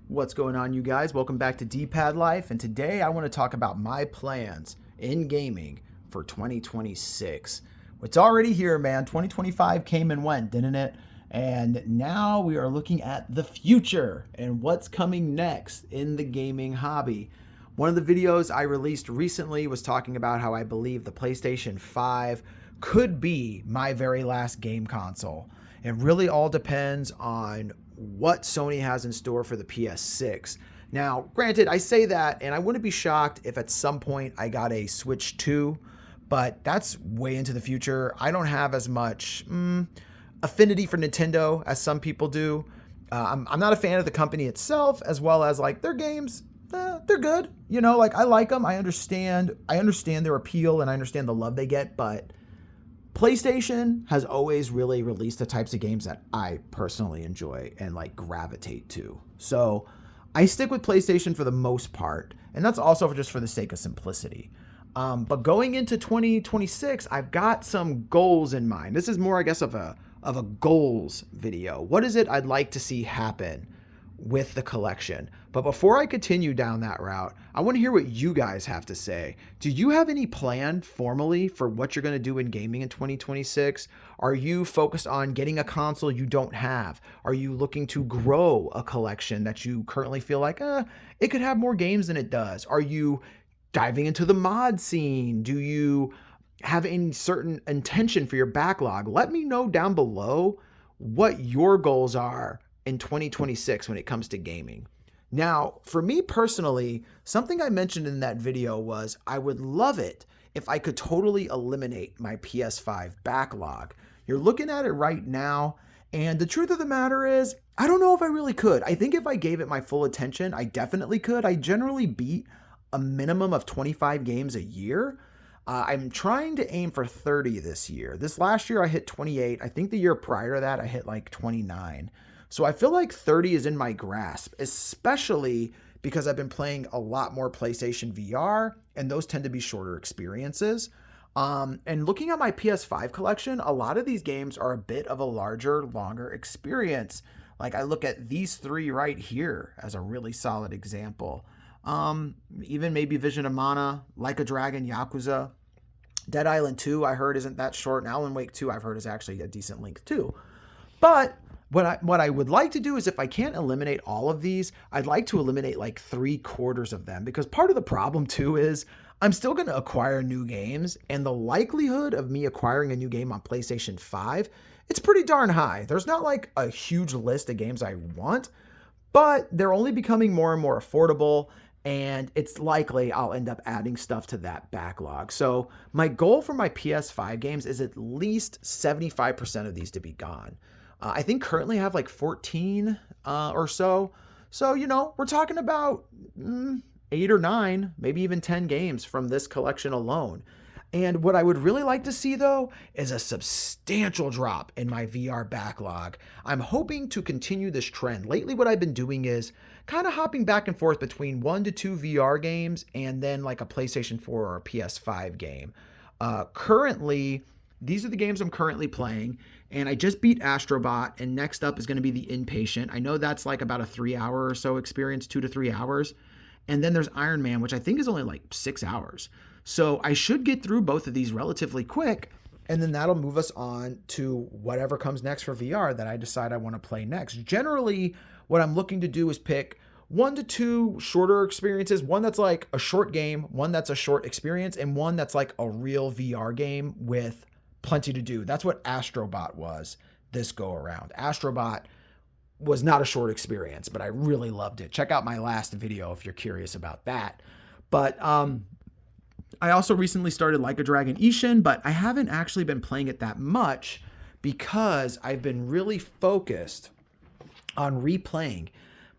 What's going on, you guys? Welcome back to D+Pad Life, and today I want to talk about my plans in gaming for 2026. It's already here, man. 2025 came and went, didn't it? And now we are looking at the future and what's coming next in the gaming hobby. One of the videos I released recently was talking about how I believe the PlayStation 5 could be my very last game console. It really all depends on what Sony has in store for the PS6. Now, granted, I say that, and I wouldn't be shocked if at some point I got a Switch 2, but that's way into the future. I don't have as much affinity for Nintendo as some people do. I'm not a fan of the company itself, as well as like their games. They're good, like I like them. I understand their appeal, and I understand the love they get, but PlayStation has always really released the types of games that I personally enjoy and like gravitate to. So I stick with PlayStation for the most part, and that's also just for the sake of simplicity. But going into 2026, I've got some goals in mind. This is more, I guess, of a goals video. What is it I'd like to see happen with the collection? But before I continue down that route, I want to hear what you guys have to say. Do you have any plan formally for what you're going to do in gaming in 2026? Are you focused on getting a console you don't have? Are you looking to grow a collection that you currently feel like, it could have more games than it does? Are you diving into the mod scene? Do you have any certain intention for your backlog? Let me know down below what your goals are in 2026 when it comes to gaming. Now, for me personally, something I mentioned in that video was I would love it if I could totally eliminate my PS5 backlog. You're looking at it right now, and the truth of the matter is, I don't know if I really could. I think if I gave it my full attention, I definitely could. I generally beat a minimum of 25 games a year. I'm trying to aim for 30 this year. This last year I hit 28. I think the year prior to that I hit like 29. So I feel like 30 is in my grasp, especially because I've been playing a lot more PlayStation VR, and those tend to be shorter experiences. And looking at my PS5 collection, a lot of these games are a bit of a larger, longer experience. Like I look at these three right here as a really solid example. Even maybe Vision of Mana, Like a Dragon, Yakuza. Dead Island 2, I heard, isn't that short, and Alan Wake 2, I've heard, is actually a decent length too. But what I would like to do is, if I can't eliminate all of these, I'd like to eliminate like 3/4 of them, because part of the problem too is I'm still going to acquire new games, and the likelihood of me acquiring a new game on PlayStation 5, it's pretty darn high. There's not like a huge list of games I want, but they're only becoming more and more affordable, and it's likely I'll end up adding stuff to that backlog. So my goal for my PS5 games is at least 75% of these to be gone. I think currently I have like 14 or so. So, we're talking about 8 or 9, maybe even 10 games from this collection alone. And what I would really like to see, though, is a substantial drop in my VR backlog. I'm hoping to continue this trend. Lately, what I've been doing is kind of hopping back and forth between 1 to 2 VR games and then like a PlayStation 4 or a PS5 game. Currently, these are the games I'm currently playing, and I just beat Astrobot, and next up is going to be The Inpatient. I know that's like about a 3-hour or so experience, 2 to 3 hours. And then there's Iron Man, which I think is only like 6 hours. So I should get through both of these relatively quick, and then that'll move us on to whatever comes next for VR that I decide I want to play next. Generally, what I'm looking to do is pick 1 to 2 shorter experiences, one that's like a short game, one that's a short experience, and one that's like a real VR game with plenty to do. That's what Astrobot was this go around. Astrobot was not a short experience, but I really loved it. Check out my last video if you're curious about that. But I also recently started Like a Dragon Ishin, but I haven't actually been playing it that much because I've been really focused on replaying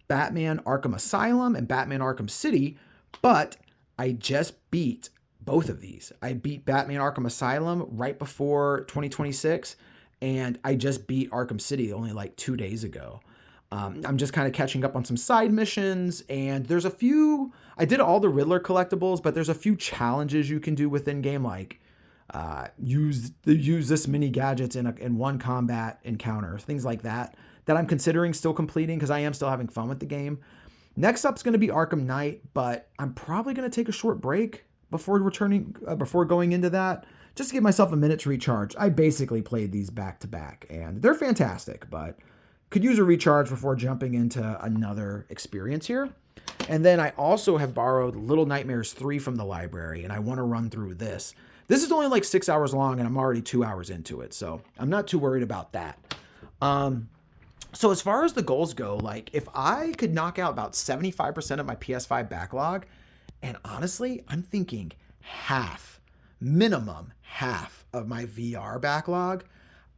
Batman Arkham Asylum and Batman Arkham City, but I just beat both of these. I beat Batman Arkham Asylum right before 2026, and I just beat Arkham City only like 2 days ago. I'm just kind of catching up on some side missions, and there's a few, I did all the Riddler collectibles, but there's a few challenges you can do within game, like use this mini gadgets in one combat encounter, things like that I'm considering still completing because I am still having fun with the game. Next up's going to be Arkham Knight, but I'm probably going to take a short break before going into that, just to give myself a minute to recharge. I basically played these back to back, and they're fantastic, but could use a recharge before jumping into another experience here. And then I also have borrowed Little Nightmares 3 from the library, and I want to run through this. This is only like 6 hours long, and I'm already 2 hours into it, so I'm not too worried about that. So as far as the goals go, like if I could knock out about 75% of my PS5 backlog, and honestly, I'm thinking minimum half of my VR backlog,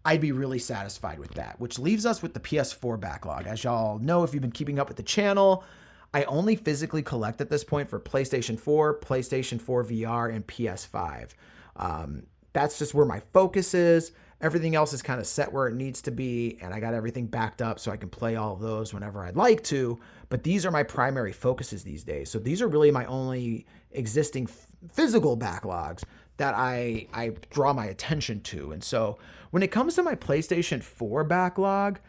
I'd be really satisfied with that, which leaves us with the PS4 backlog. As y'all know, if you've been keeping up with the channel, I only physically collect at this point for PlayStation 4, PlayStation 4 VR, and PS5. That's just where my focus is. Everything else is kind of set where it needs to be, and I got everything backed up so I can play all of those whenever I'd like to, but these are my primary focuses these days. So these are really my only existing physical backlogs that I draw my attention to. And so when it comes to my PlayStation 4 backlog,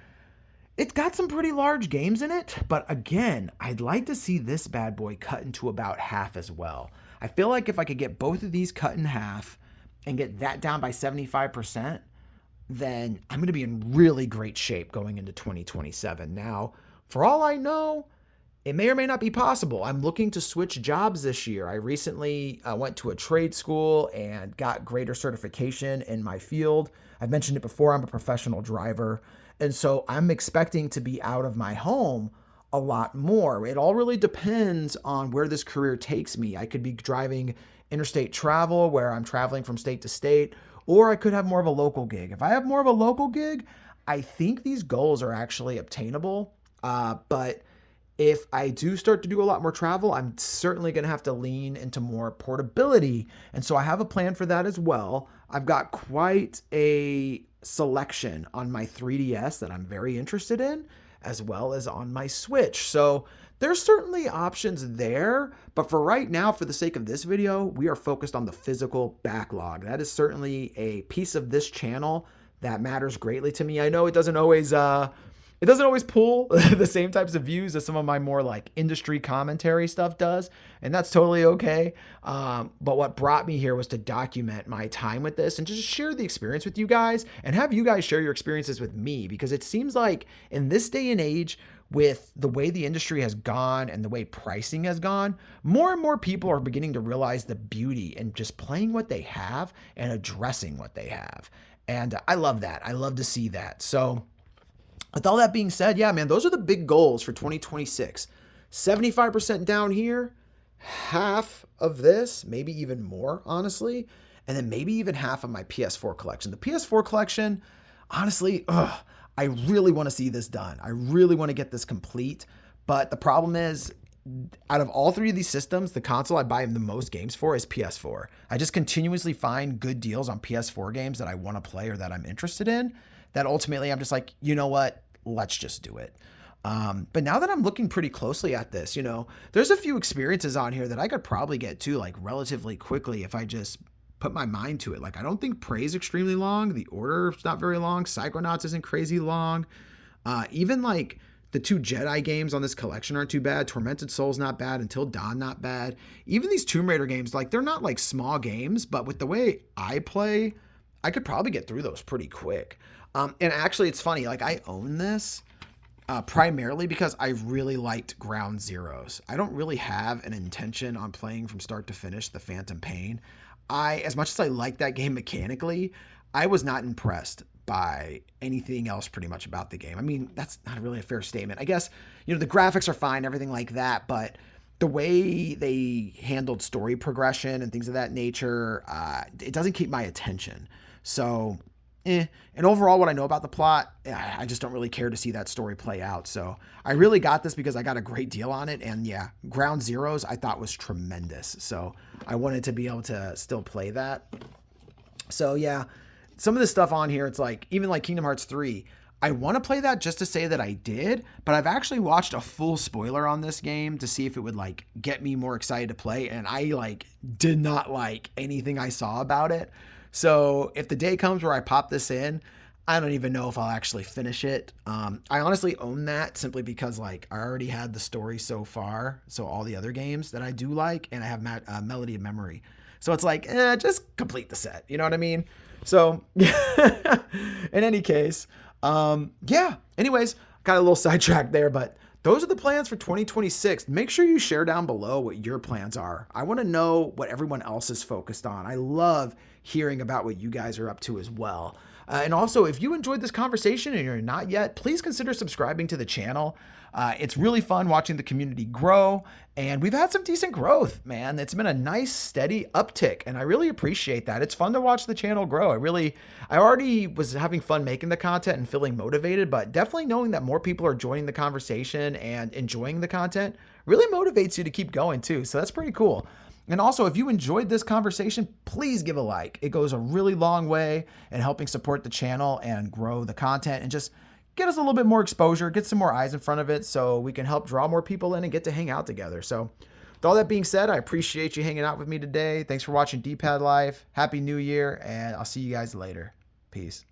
it's got some pretty large games in it, but again, I'd like to see this bad boy cut into about half as well. I feel like if I could get both of these cut in half and get that down by 75%, then I'm going to be in really great shape going into 2027. Now, for all I know, it may or may not be possible. I'm looking to switch jobs this year. I recently went to a trade school and got greater certification in my field. I've mentioned it before, I'm a professional driver. And so I'm expecting to be out of my home a lot more. It all really depends on where this career takes me. I could be driving interstate travel where I'm traveling from state to state, or I could have more of a local gig. If I have more of a local gig, I think these goals are actually obtainable. But if I do start to do a lot more travel, I'm certainly going to have to lean into more portability. And so I have a plan for that as well. I've got quite a selection on my 3DS that I'm very interested in, as well as on my Switch. So there's certainly options there, but for right now, for the sake of this video, we are focused on the physical backlog. That is certainly a piece of this channel that matters greatly to me. I know it doesn't always pull the same types of views as some of my more like industry commentary stuff does, and that's totally okay. But what brought me here was to document my time with this and just share the experience with you guys and have you guys share your experiences with me, because it seems like in this day and age, with the way the industry has gone and the way pricing has gone, more and more people are beginning to realize the beauty in just playing what they have and addressing what they have. And I love that. I love to see that. So with all that being said, yeah, man, those are the big goals for 2026. 75% down here, half of this, maybe even more, honestly, and then maybe even half of my PS4 collection. The PS4 collection, honestly, I really want to see this done. I really want to get this complete, but the problem is, out of all three of these systems, the console I buy the most games for is PS4. I just continuously find good deals on PS4 games that I want to play or that I'm interested in, that ultimately I'm just like, you know what, let's just do it. But now that I'm looking pretty closely at this, there's a few experiences on here that I could probably get to like relatively quickly if I just put my mind to it. Like, I don't think Prey's extremely long. The Order's not very long. Psychonauts isn't crazy long. Even like the 2 Jedi games on this collection aren't too bad. Tormented Soul's not bad. Until Dawn, not bad. Even these Tomb Raider games, like, they're not like small games, but with the way I play, I could probably get through those pretty quick. And actually, it's funny, like, I own this primarily because I really liked Ground Zeroes. I don't really have an intention on playing from start to finish the Phantom Pain. As much as I like that game mechanically, I was not impressed by anything else pretty much about the game. I mean, that's not really a fair statement. I guess, the graphics are fine, everything like that, but the way they handled story progression and things of that nature, it doesn't keep my attention. So, And overall, what I know about the plot, I just don't really care to see that story play out. So I really got this because I got a great deal on it. And yeah, Ground Zeroes I thought was tremendous. So I wanted to be able to still play that. So yeah, some of the stuff on here, it's like, even like Kingdom Hearts 3, I want to play that just to say that I did, but I've actually watched a full spoiler on this game to see if it would like get me more excited to play. And I like did not like anything I saw about it. So if the day comes where I pop this in, I don't even know if I'll actually finish it. I honestly own that simply because like I already had the story so far, so all the other games that I do like, and I have Melody of Memory, so it's like just complete the set. You know what I mean? So in any case, yeah. Anyways, got a little sidetracked there, but those are the plans for 2026. Make sure you share down below what your plans are. I want to know what everyone else is focused on. I love hearing about what you guys are up to as well. And also, if you enjoyed this conversation and you're not yet, please consider subscribing to the channel. It's really fun watching the community grow, and we've had some decent growth, man. It's been a nice, steady uptick, and I really appreciate that. It's fun to watch the channel grow. I already was having fun making the content and feeling motivated, but definitely knowing that more people are joining the conversation and enjoying the content really motivates you to keep going too. So that's pretty cool. And also, if you enjoyed this conversation, please give a like. It goes a really long way in helping support the channel and grow the content and just get us a little bit more exposure, get some more eyes in front of it so we can help draw more people in and get to hang out together. So with all that being said, I appreciate you hanging out with me today. Thanks for watching D+Pad Life. Happy New Year, and I'll see you guys later. Peace.